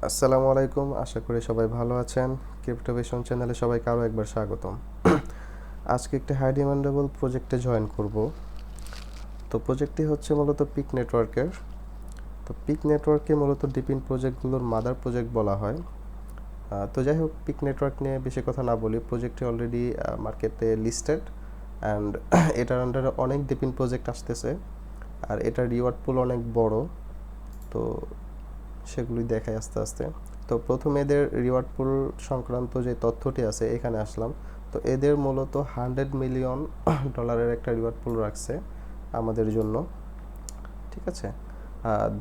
আসসালামু আলাইকুম, আশা করি সবাই ভালো আছেন। ক্রিপ্টোভিশন চ্যানেলে সবাইকে আরও একবার স্বাগতম। আজকে একটা হাই ডিমান্ডেবল প্রজেক্টে জয়েন করব। তো প্রজেক্টটি হচ্ছে মূলত পিক নেটওয়ার্কের। তো পিক নেটওয়ার্ককে মূলত ডিপিন প্রজেক্টগুলোর মাদার প্রজেক্ট বলা হয়। তো যাই হোক, পিক নেটওয়ার্ক নিয়ে বেশি কথা না বলি, প্রজেক্টটি অলরেডি মার্কেটে লিস্টেড অ্যান্ড এটার আন্ডারে অনেক ডিপিন প্রজেক্ট আসতেছে, আর এটার রিওয়ার্ড পুল অনেক বড়। তো সেগুলি দেখায় আস্তে আস্তে। তো প্রথমে এদের রিওয়ার্ড পুল সংক্রান্ত যে তথ্যটি আছে এখানে আসলাম। তো এদের মূলত $100 মিলিয়ন একটা রিওয়ার্ড পুল রাখছে আমাদের জন্য, ঠিক আছে।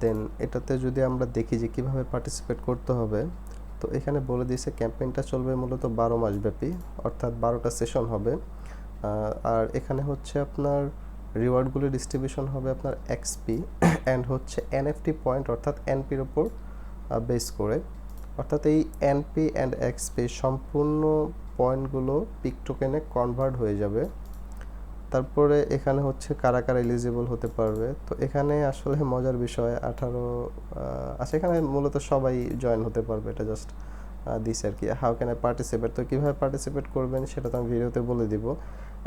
দেন এটাতে যদি আমরা দেখি যে কীভাবে পার্টিসিপেট করতে হবে, তো এখানে বলে দিয়েছে ক্যাম্পেইনটা চলবে মূলত 12 মাস ব্যাপী, অর্থাৎ 12টা সেশন হবে। আর এখানে হচ্ছে আপনার রিওয়ার্ডগুলি ডিস্ট্রিবিউশন হবে আপনার এক্সপি অ্যান্ড হচ্ছে এনএফটি পয়েন্ট অর্থাৎ এনপির ওপর বেস করে, অর্থাৎ এই এনপি অ্যান্ড এক্সপি সম্পূর্ণ পয়েন্টগুলো পিক টোকেনে কনভার্ট হয়ে যাবে। তারপরে এখানে হচ্ছে কারা কারা এলিজিবল হতে পারবে। তো এখানে আসলে মজার বিষয় 18 আচ্ছা, এখানে মূলত সবাই জয়েন হতে পারবে, এটা জাস্ট দিস আর কি। হাউ ক্যান আই পার্টিসিপেট, তো কীভাবে পার্টিসিপেট করবেন সেটা তো আমি ভিডিওতে বলে দিব।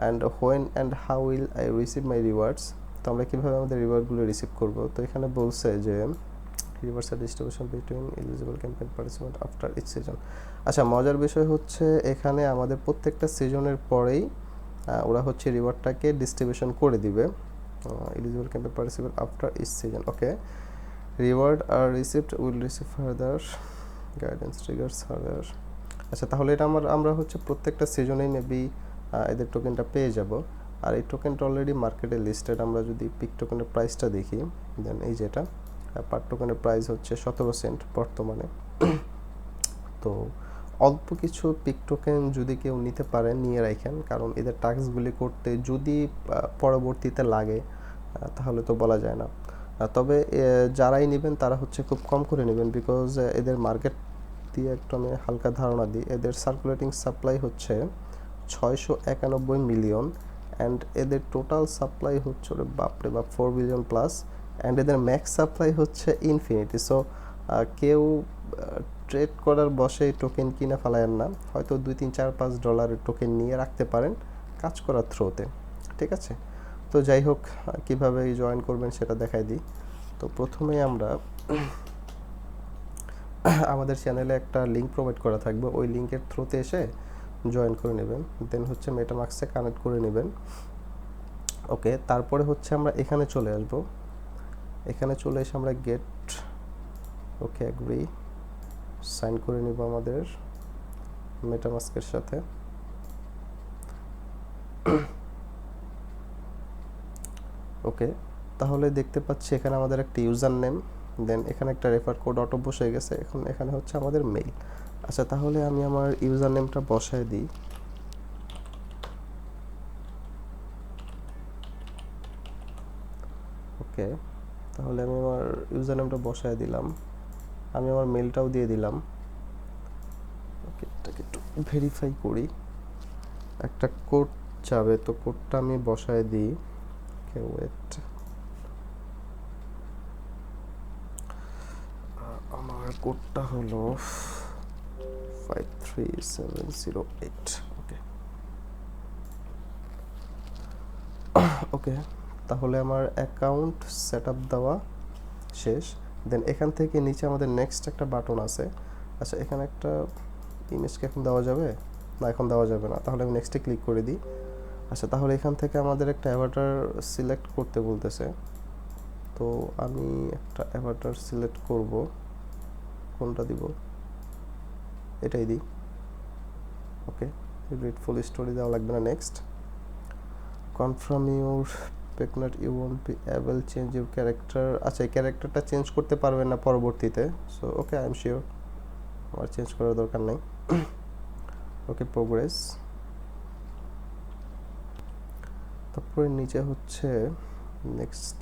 And when and how will I receive my rewards, তো আমরা কীভাবে আমাদের রিওয়ার্ডগুলো রিসিভ করব। তো এখানে বলছে যে reversal distribution between eligible campaign participant after each season. আচ্ছা, মজার বিষয় হচ্ছে এখানে আমাদের প্রত্যেকটা সিজনের পরেই ওরা হচ্ছে রিওয়ার্ডটাকে ডিস্ট্রিবিউশন করে দিবে। Eligible campaign participant after each season, okay. Reward are received will receive further guidance triggers further. আচ্ছা, তাহলে এটা আমরা হচ্ছে প্রত্যেকটা সিজনেই মেবি এদের টোকেনটা পেয়ে যাব। আর এই টোকেনটা অলরেডি মার্কেটে লিস্টেড। আমরা যদি পিক টোকেনের প্রাইসটা দেখি, দেন এই যেটা পার টোকেনের প্রাইস হচ্ছে 17 সেন্ট বর্তমানে। তো অল্প কিছু পিক টোকেন যদি কেউ নিতে পারেন নিয়ে রাখেন, কারণ এদের টাস্কগুলি করতে যদি পরবর্তীতে লাগে তাহলে তো বলা যায় না। তবে যারাই নেবেন তারা হচ্ছে খুব কম করে নেবেন, বিকজ এদের মার্কেট দিয়ে একটু আমি হালকা ধারণা দিই। এদের সার্কুলেটিং সাপ্লাই হচ্ছে 691 মিলিয়ন অ্যান্ড এদের টোটাল সাপ্লাই হচ্ছে বাপরে বাপ 4 বিলিয়ন প্লাস, অ্যান্ড এদের ম্যাক্স সাপ্লাই হচ্ছে ইনফিনিটি। সো কেউ ট্রেড করার বসে টোকেন কিনে ফেলায়েন না, হয়তো $2, $3, $4, $5 টোকেন নিয়ে রাখতে পারেন কাজ করার থ্রোতে, ঠিক আছে। তো যাই হোক, কীভাবে জয়েন করবেন সেটা দেখাই দিই। তো প্রথমেই আমরা আমাদের চ্যানেলে একটা লিঙ্ক প্রোভাইড করা থাকবে, ওই লিঙ্কের থ্রুতে এসে জয়েন করে নেবেন। দেন হচ্ছে মেটামাক্সে কানেক্ট করে নেবেন, ওকে। তারপরে হচ্ছে আমরা এখানে চলে আসব। এখানে চলে এসে আমরা গেট ওকে অ্যাগ্রি সাইন করে নিব আমাদের মেটামাস্কের সাথে। ওকে, তাহলে দেখতে পাচ্ছি এখানে আমাদের একটা ইউজার নেম, দেন এখানে একটা রেফার কোড অটো বসে গেছে। এখন এখানে হচ্ছে আমাদের মেইল। আচ্ছা, তাহলে আমি আমার ইউজার নেমটা বসায় দিই। ওকে, তাহলে আমি আমার ইউজার নেমটা বসায় দিলাম, আমি আমার মেলটাও দিয়ে দিলাম। ওকে, এটাকে একটু ভেরিফাই করি। একটা কোড যাবে, তো কোডটা আমি বসায় দিই। ওকে, ওয়েট, আমার কোডটা হলো 53708। ওকে ওকে, তাহলে আমার অ্যাকাউন্ট সেট আপ দেওয়া শেষ। দেন এখান থেকে নিচে আমাদের নেক্সট একটা বাটন আছে। আচ্ছা, এখানে একটা ইমেজকে এখন দেওয়া যাবে না? এখন দেওয়া যাবে না, তাহলে আমি নেক্সটে ক্লিক করে দিই। আচ্ছা, তাহলে এখান থেকে আমাদের একটা অ্যাভাটার সিলেক্ট করতে বলতেছে। তো আমি একটা অ্যাভাটার সিলেক্ট করব, কোনটা দিব? এটাই দিই। ওকে, রিড ফুল স্টোরি দেওয়া লাগবে না। নেক্সট, কনফার্ম ইউর পেকনাট you won't be able change your character. আচ্ছা, এই ক্যারেক্টারটা চেঞ্জ করতে পারবেন না পরবর্তীতে। So okay, I am sure আমার চেঞ্জ করার দরকার নেই। Okay, progress. তারপরে নিচে হচ্ছে নেক্সট।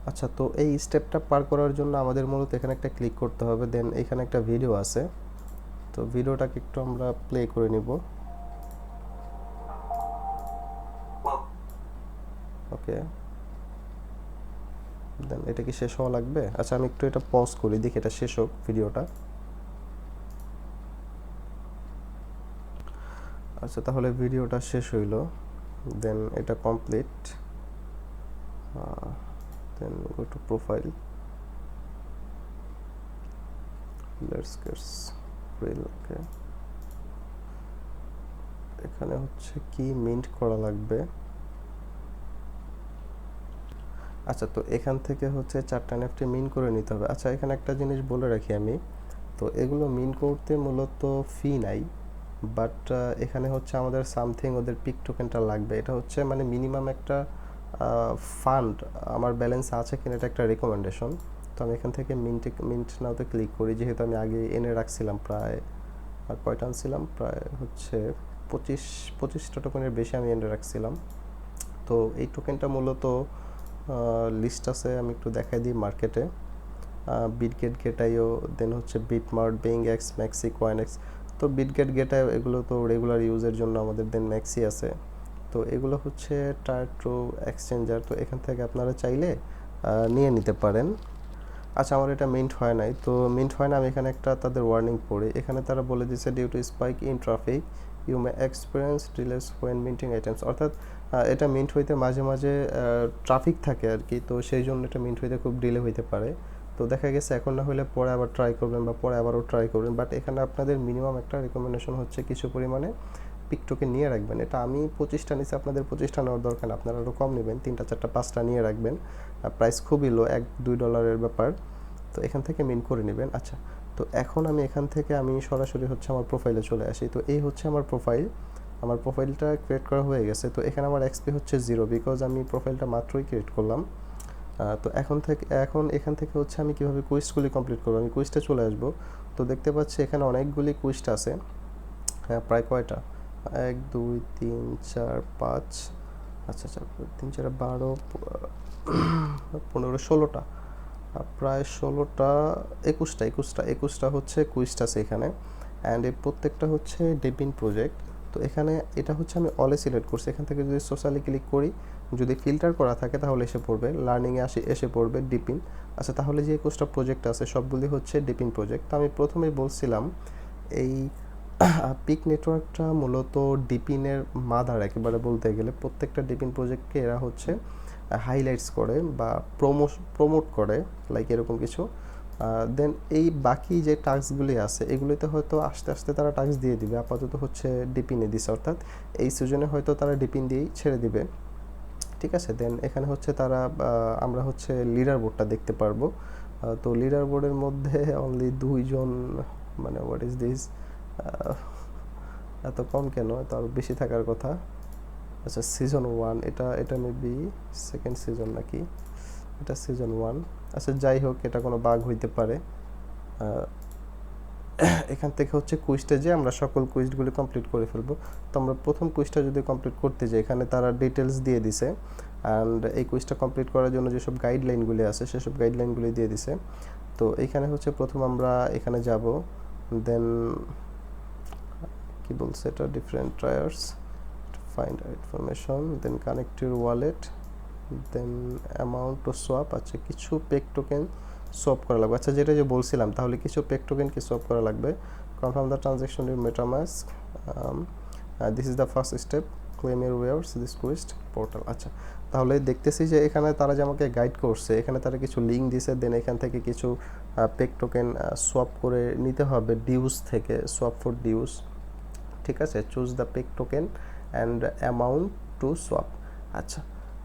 আচ্ছা, তো এই স্টেপটা পার করার জন্য আমাদের মূলত এখানে একটা ক্লিক করতে হবে। দেন এখানে একটা ভিডিও আছে, তো ভিডিওটাকে একটু আমরা প্লে করে নিব। ওকে, দেন এটা কি শেষ হওয়া লাগবে? আচ্ছা আমি একটু এটা পজ করি, দেখি এটা শেষ হোক ভিডিওটা। আচ্ছা তাহলে ভিডিওটা শেষ হইল, দেন এটা complete, then go to profile, let's get reel. Okay, এখানে হচ্ছে কি মিন্ট করা লাগবে। আচ্ছা তো এখান থেকে হচ্ছে 4টা এনএফটি মিন করে নিতে হবে। আচ্ছা এখানে একটা জিনিস বলে রাখি আমি, তো এগুলো মিন করতে মূলত ফি নাই, বাট এখানে হচ্ছে আমাদের সামথিং ওদের পিক টোকেনটা লাগবে। এটা হচ্ছে মানে মিনিমাম একটা ফান্ড আমার ব্যালেন্স আছে কিনা এটা একটা রেকমেন্ডেশন। তো আমি এখান থেকে মিন্ট নাওতে ক্লিক করি, যেহেতু আমি আগে এনে রাখছিলাম প্রায়, আর কয়টা আনছিলাম, প্রায় হচ্ছে 25টা টোকেনের বেশি আমি এনে রাখছিলাম। তো এই টোকেনটা মূলত লিস্ট আছে, আমি একটু দেখাই দিই মার্কেটে, বিটগেট গেটাইও, দেন হচ্ছে বিটমার্ট, বেইং এক্স, ম্যাক্সি, কয়েনএক্স। তো বিটগেট গেটাই এগুলো তো রেগুলার ইউজের জন্য আমাদের, দেন ম্যাক্সি আছে। তো এগুলো হচ্ছে টায়ার টু এক্সচেঞ্জার, তো এখান থেকে আপনারা চাইলে নিয়ে নিতে পারেন। আচ্ছা আমার এটা মিন্ট হয় নাই, তো মিন্ট হয় না, আমি এখানে একটা তাদের ওয়ার্নিং পড়ি। এখানে তারা বলে দিচ্ছে due to spike in traffic you may experience delays when minting items, অর্থাৎ এটা মিন্ট হইতে মাঝে মাঝে ট্রাফিক থাকে আর কি, তো সেই জন্য এটা মিন্ট হইতে খুব ডিলে হইতে পারে। তো দেখা গেছে এখন না হলে পরে আবার ট্রাই করবেন বা পরে আবারও ট্রাই করবেন, বাট এখানে আপনাদের মিনিমাম একটা রেকমেন্ডেশন হচ্ছে কিছু পরিমাণে পিক টোকেন নিয়ে রাখবেন। এটা আমি 25টা নিচ্ছি, আপনাদের 25টা নেওয়ার দরকার না, আপনারা আরও কম নেবেন, 3টা 4টা 5টা নিয়ে রাখবেন। প্রাইস খুবই লো, $1-2 ব্যাপার। তো এখান থেকে মিন করে নেবেন। আচ্ছা তো এখন আমি এখান থেকে আমি সরাসরি হচ্ছে আমার প্রোফাইলে চলে আসি। তো এই হচ্ছে আমার প্রোফাইল, আমার প্রোফাইলটা ক্রিয়েট করা হয়ে গেছে। তো এখানে আমার এক্সপি হচ্ছে 0, বিকজ আমি প্রোফাইলটা মাত্রই ক্রিয়েট করলাম। তো এখন এখান থেকে হচ্ছে আমি কীভাবে কুইজগুলি কমপ্লিট করবো, আমি কুইজটা চলে আসবো। তো দেখতে পাচ্ছি এখানে অনেকগুলি কুইজ আছে, হ্যাঁ প্রায় কয়টা, 1 2 3 4 5, আচ্ছা 3 4 12 15 16টা, প্রায় 16টা 21টা হচ্ছে কুইজটা আছে এখানে। অ্যান্ড এই প্রত্যেকটা হচ্ছে ডিপিন প্রজেক্ট। তো এখানে এটা হচ্ছে আমি অলে সিলেক্ট করছি, এখান থেকে যদি সোশ্যালি ক্লিক করি, যদি ফিল্টার করা থাকে তাহলে এসে পড়বে লার্নিংয়ে, এসে পড়বে ডিপিন। আচ্ছা তাহলে যে 21টা প্রজেক্ট আছে সবগুলি হচ্ছে ডিপিন প্রজেক্ট। তো আমি প্রথমেই বলছিলাম এই পিক নেটওয়ার্কটা মূলত ডিপিনের মাদার একেবারে বলতে গেলে। প্রত্যেকটা ডিপিন প্রজেক্টকে এরা হচ্ছে হাইলাইটস করে বা প্রমোট করে, লাইক এরকম কিছু। দেন এই বাকি যে টাস্কগুলি আছে এগুলিতে হয়তো আস্তে আস্তে তারা টাস্ক দিয়ে দিবে, আপাতত হচ্ছে ডিপিনে দিছে, অর্থাৎ এই সিজনে হয়তো তারা ডিপিন দিয়েই ছেড়ে দিবে, ঠিক আছে। দেন এখানে হচ্ছে তারা আমরা হচ্ছে লিডার বোর্ডটা দেখতে পারবো। তো লিডার বোর্ডের মধ্যে অনলি 2 জন, মানে হোয়াট ইজ দিস, এত কম কেন, এত আরও বেশি থাকার কথা। আচ্ছা সিজন 1, এটা মেবি সেকেন্ড সিজন নাকি, এটা সিজন 1। আচ্ছা যাই হোক, এটা কোনো বাগ হইতে পারে। এখান থেকে হচ্ছে কুইজটা যে আমরা সকল কুইজগুলি কমপ্লিট করে ফেলবো। তো আমরা প্রথম কুইজটা যদি কমপ্লিট করতে যাই, এখানে তারা ডিটেলস দিয়ে দিছে, অ্যান্ড এই কুইজটা কমপ্লিট করার জন্য যেসব গাইডলাইনগুলি আছে সেসব গাইডলাইনগুলি দিয়ে দিছে। তো এইখানে হচ্ছে প্রথম আমরা এখানে যাব, দেন কি বলছে এটা, different triers, find information, then connect your wallet, then amount to swap. আচ্ছা কিছু পেক টোকেন সোয়াপ করা লাগবে, আচ্ছা যেটা যে বলছিলাম, তাহলে কিছু পেক টোকেন কি সোয়াপ করা লাগবে। Confirm the transaction in MetaMask, this is the first step, claim your wars this quest portal. আচ্ছা তাহলে দেখতেছি যে এখানে তারা যে আমাকে গাইড করছে, এখানে তারা কিছু লিঙ্ক দিছে, দেন এখান থেকে কিছু পেক টোকেন সোয়াপ করে নিতে হবে ডিউস থেকে, সোয়াপ ফর ডিউস, ঠিক আছে। Choose the peck token and amount to swap. আচ্ছা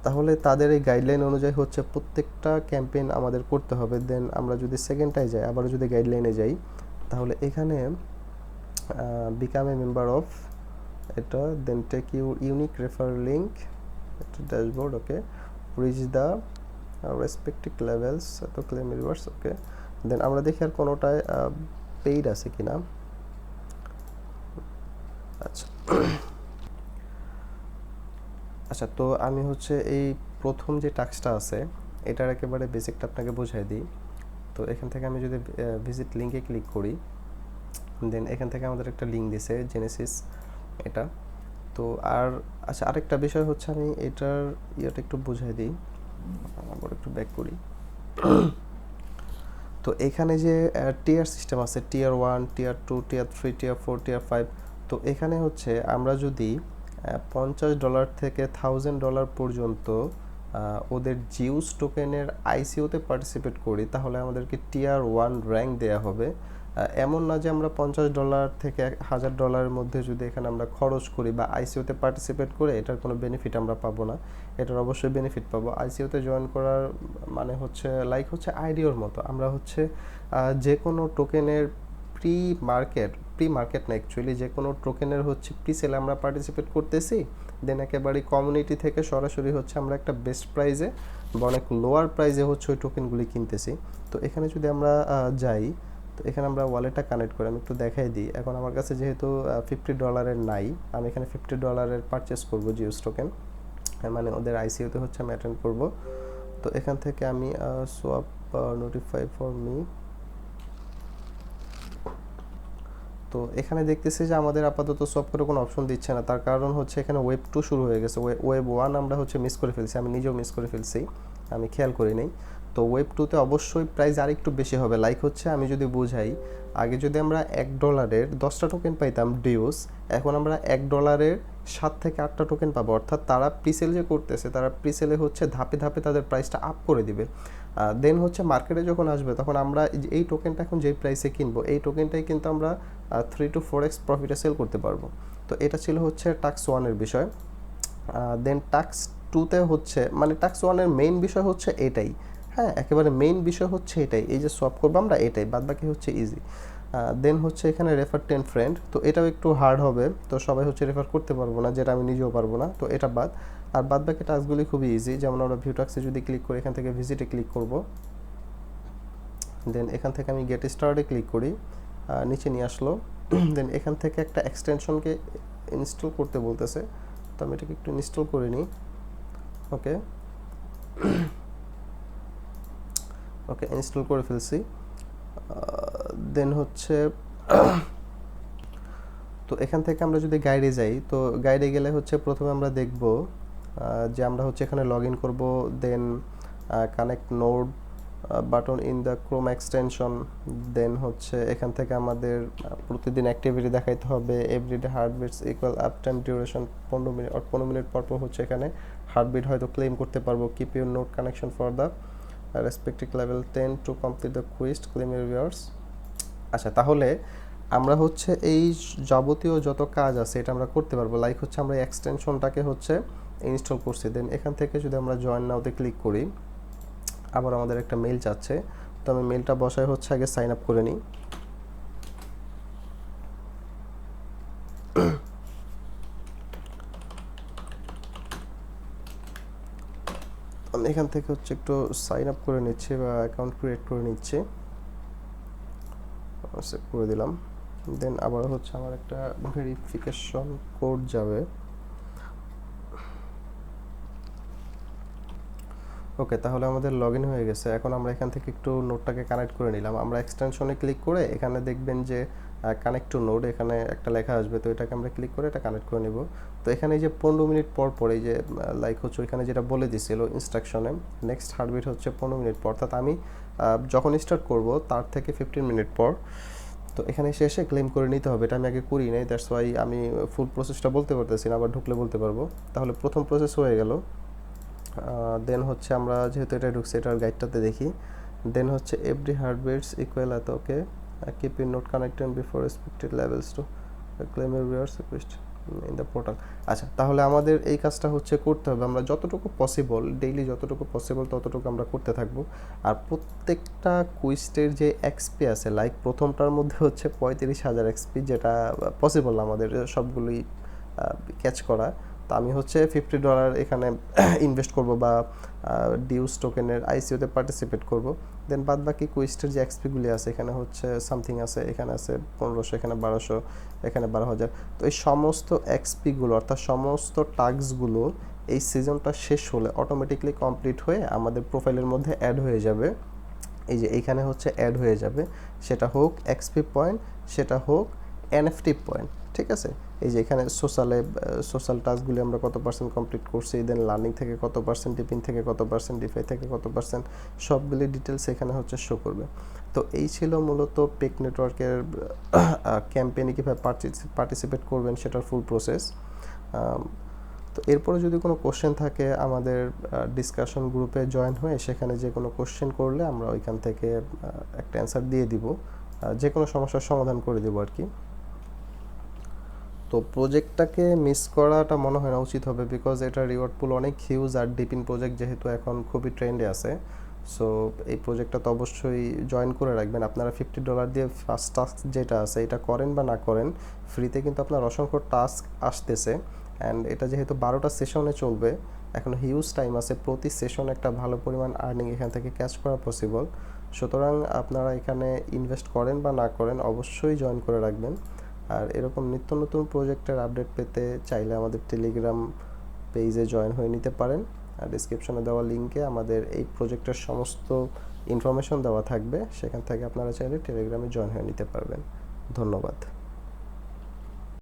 তাহলে তাদের এই গাইডলাইন অনুযায়ী হচ্ছে প্রত্যেকটা ক্যাম্পেইন আমাদের করতে হবে। দেন আমরা যদি সেকেন্ডটায় যাই, আবারও যদি গাইডলাইনে যাই, তাহলে এখানে বিকাম এ মেম্বার অফ এটা, then take unique refer link, এটা dashboard, okay, reach the respective levels, to claim rewards, okay. Then আমরা দেখি আর কোনোটায় পেইড আছে কিনা। আচ্ছা আচ্ছা তো আমি হচ্ছে এই প্রথম যে টাস্কটা আছে এটার একেবারে বেসিকটা আপনাকে বোঝাই দিই। তো এখান থেকে আমি যদি ভিজিট লিঙ্কে ক্লিক করি, দেন এখান থেকে আমাদের একটা লিঙ্ক দিছে জেনেসিস এটা। তো আর আচ্ছা আরেকটা বিষয় হচ্ছে, আমি এটার ইয়েটা একটু বোঝাই দিই, আবার একটু ব্যাক করি। তো এখানে যে টিয়ার সিস্টেম আছে, টিয়ার 1, টিয়ার 2, টিয়ার 3, টিয়ার 4, টিয়ার 5, তো এখানে হচ্ছে আমরা যদি $50 থেকে $1000 পর্যন্ত ওদের জিউস টোকেনের আইসিওতে পার্টিসিপেট করি, তাহলে আমাদেরকে টিয়ার 1 র্যাঙ্ক দেওয়া হবে। এমন না যে আমরা $50 থেকে $1000 মধ্যে যদি এখানে আমরা খরচ করি বা আইসিওতে পার্টিসিপেট করে এটার কোনো বেনিফিট আমরা পাবো না। এটার অবশ্যই বেনিফিট পাবো। আইসিওতে জয়েন করার মানে হচ্ছে লাইক হচ্ছে আইডিওর মতো, আমরা হচ্ছে যে কোনো টোকেনের প্রি মার্কেট না, অ্যাকচুয়ালি যে কোনো টোকেনের হচ্ছে প্রি সেলে আমরা পার্টিসিপেট করতেছি, দেন একেবারে কমিউনিটি থেকে সরাসরি হচ্ছে আমরা একটা বেস্ট প্রাইজে বা অনেক লোয়ার প্রাইজে হচ্ছে ওই টোকেনগুলি কিনতেছি। তো এখানে যদি আমরা যাই, তো এখানে আমরা ওয়ালেটটা কানেক্ট করে আমি একটু দেখাই দিই। এখন আমার কাছে যেহেতু $50 নাই, আমি এখানে $50 পারচেস করবো জিউস টোকেন, মানে ওদের আইসিওতে হচ্ছে আমি অ্যাটেন্ড করব। তো এখান থেকে আমি সোয়াপ নোটিফাই ফর মি, তো এখানে দেখতেছি যে আমাদের আপাতত সোয়াপ করে কোনো অপশন দিচ্ছে না। তার কারণ হচ্ছে এখানে ওয়েব 2 শুরু হয়ে গেছে, ওয়েব 1 আমরা হচ্ছে মিস করে ফেলছি, আমি নিজেও মিস করে ফেলছি, আমি খেয়াল করি নাই। তো ওয়েব 2তে অবশ্যই প্রাইস আর একটু বেশি হবে। লাইক হচ্ছে আমি যদি বুঝাই, আগে যদি আমরা $1 10টা টোকেন পাইতাম ডিউস, এখন আমরা $1 7 থেকে 8টা টোকেন পাবো। অর্থাৎ তারা প্রিসেল যে করতেছে, তারা প্রিসেলে হচ্ছে ধাপে ধাপে তাদের প্রাইসটা আপ করে দিবে। দেন হচ্ছে মার্কেটে যখন আসবে তখন আমরা এই টোকেনটা এখন যেই প্রাইসে কিনবো, এই টোকেনটাই কিন্তু আমরা 3 to 4x প্রফিটে সেল করতে পারবো। তো এটা ছিল হচ্ছে টাস্ক 1-এর বিষয়। দেন টাস্ক 2-তে হচ্ছে মানে টাস্ক 1-এর মেইন বিষয় হচ্ছে এটাই, হ্যাঁ একেবারে মেইন বিষয় হচ্ছে এটাই, এই যে সোয়াপ করবো আমরা এটাই, বাদ বাকি হচ্ছে ইজি। দেন হচ্ছে এখানে রেফার 10 ফ্রেন্ড, তো এটাও একটু হার্ড হবে, তো সবাই হচ্ছে রেফার করতে পারবো না, যেটা আমি নিজেও পারবো না, তো এটা বাদ। আর বাদ বাকি টাস্কগুলি খুবই ইজি, যেমন আমরা ভিউ টাস্কে যদি ক্লিক করি, এখান থেকে ভিজিটে ক্লিক করব, দেন এখান থেকে আমি গেট স্টার্টে ক্লিক করি, নিচে নিয়ে আসলো। দেন এখান থেকে একটা এক্সটেনশনকে ইনস্টল করতে বলতেছে, তো আমি এটাকে একটু ইনস্টল করে নিই। ওকে ওকে ইনস্টল করে ফেলছি। দেন হচ্ছে তো এখান থেকে আমরা যদি গাইডে যাই, তো গাইডে গেলে হচ্ছে প্রথমে আমরা দেখব যে আমরা হচ্ছে এখানে লগ ইন করবো, then connect node button in the Chrome extension, then হচ্ছে এখান থেকে আমাদের প্রতিদিন অ্যাক্টিভিটি দেখাইতে হবে, everyday heartbeats equal uptime duration 15 minute, আর 15 মিনিট পর পর হচ্ছে এখানে হার্টবিট হয়তো ক্লেম করতে পারবো, keep your node connection for the respective level 10 to complete the quest claim your viewers. আচ্ছা, তাহলে আমরা হচ্ছে এই যাবতীয় যত কাজ আছে এটা আমরা করতে পারবো। লাইক হচ্ছে আমরা এক্সটেনশনটাকে হচ্ছে ইনস্টল করছি, দেন এখান থেকে যদি আমরা জয়েন নাওতে ক্লিক করি, আবার আমাদের একটা মেইল চাচ্ছে, তো আমি মেইলটা বসাই হচ্ছে আগে সাইন আপ করে নিই। আমি এখান থেকে হচ্ছে একটু সাইন আপ করে নিচ্ছি বা অ্যাকাউন্ট ক্রিয়েট করে নিচ্ছি, সেভ করে দিলাম। দেন আবার হচ্ছে আমার একটা ভেরিফিকেশন কোড যাবে। ওকে, তাহলে আমাদের লগ ইন হয়ে গেছে। এখন আমরা এখান থেকে একটু নোটটাকে কানেক্ট করে নিলাম। আমরা এক্সটেনশনে ক্লিক করে এখানে দেখবেন যে কানেক্ট টু নোড এখানে একটা লেখা আসবে, তো এটাকে আমরা ক্লিক করে এটা কানেক্ট করে নিব। তো এখানে এই যে 15 মিনিট পর পর এই যে লাইক হচ্ছে এখানে যেটা বলে দিছিল ইনস্ট্রাকশনে, নেক্সট হার্টবিট হচ্ছে 15 মিনিট পর, অর্থাৎ আমি যখন স্টার্ট করব তার থেকে 15 মিনিট পর। তো এখানে এসে ক্লেম করে নিতে হবে, এটা আমি আগে করি নাই, দ্যাটস ওয়াই আমি ফুল প্রসেসটা বলতে পারতেছি না, আবার ঢুকলে বলতে পারবো। তাহলে প্রথম প্রসেস হয়ে গেল। দেন হচ্ছে আমরা যেহেতু এটা ঢুকছে এটার গাইডটাতে দেখি, দেন হচ্ছে এভরি হার্টবিটস ইকুয়াল এত, ওকে keep in note connected before respected levels to claim your viewers request in the portal. আচ্ছা, তাহলে আমাদের এই কাজটা হচ্ছে করতে হবে, আমরা যতটুকু পসিবল ডেইলি যতটুকু পসিবল ততটুকু আমরা করতে থাকবো। আর প্রত্যেকটা কুইস্টের যে এক্সপি আছে, লাইক প্রথমটার মধ্যে হচ্ছে 35,000 এক্সপি, যেটা পসিবল আমাদের সবগুলোই ক্যাচ করা। তো আমি হচ্ছে $50 এখানে ইনভেস্ট করব বা ডিউস টোকেনের আইসিওতে পার্টিসিপেট করব। দেন বাদ বাকি কুইস্টের যে এক্সপিগুলি আছে, এখানে হচ্ছে সামথিং আছে, এখানে আছে 1500, এখানে 1200, এখানে 12,000। তো এই সমস্ত এক্সপিগুলো অর্থাৎ সমস্ত টাস্কগুলো এই সিজনটা শেষ হলে অটোমেটিকলি কমপ্লিট হয়ে আমাদের প্রোফাইলের মধ্যে অ্যাড হয়ে যাবে। এই যে এইখানে হচ্ছে অ্যাড হয়ে যাবে, সেটা হোক এক্সপি পয়েন্ট, সেটা হোক এনএফটি পয়েন্ট, ঠিক আছে। এই যে এখানে সোশ্যাল টাস্কগুলি আমরা কত পার্সেন্ট কমপ্লিট করছি, দেন লার্নিং থেকে কত পার্সেন্ট, টিপিং থেকে কত পার্সেন্ট, ডিফাই থেকে কত পার্সেন্ট, সবগুলি ডিটেলস এখানে হচ্ছে শো করবে। তো এই ছিল মূলত পেক নেটওয়ার্কের ক্যাম্পেইনে কীভাবে পার্টিসিপেট করবেন সেটার ফুল প্রসেস। তো এরপরে যদি কোনো কোশ্চেন থাকে আমাদের ডিসকাশন গ্রুপে জয়েন হয়ে সেখানে যে কোনো কোশ্চেন করলে আমরা ওইখান থেকে একটা অ্যান্সার দিয়ে দিব, যে কোনো সমস্যার সমাধান করে দেবো আর কি। তো প্রজেক্টটাকে মিস করাটা মনে হয় না উচিত হবে, বিকজ এটা রিওয়ার্ড পুল অনেক হিউজ, আর ডিপিন প্রজেক্ট যেহেতু এখন খুবই ট্রেন্ডে আছে, সো এই প্রজেক্টটা তো অবশ্যই জয়েন করে রাখবেন। আপনারা $50 দিয়ে ফার্স্ট টাস্ক যেটা আছে এটা করেন বা না করেন, ফ্রিতে কিন্তু আপনার অসংখ্য টাস্ক আসতেছে। অ্যান্ড এটা যেহেতু 12টা সেশনে চলবে, এখন হিউজ টাইম আছে, প্রতি সেশন একটা ভালো পরিমাণ আর্নিং এখান থেকে ক্যাচ করা পসিবল। সুতরাং আপনারা এখানে ইনভেস্ট করেন বা না করেন অবশ্যই জয়েন করে রাখবেন। আর এরকম নিত্য নতুন প্রজেক্টের আপডেট পেতে চাইলে আমাদের টেলিগ্রাম পেজে জয়েন হয়ে নিতে পারেন। আর ডিসক্রিপশনে দেওয়া লিঙ্কে আমাদের এই প্রজেক্টের সমস্ত ইনফরমেশন দেওয়া থাকবে, সেখান থেকে আপনারা চাইলে টেলিগ্রামে জয়েন হয়ে নিতে পারবেন। ধন্যবাদ।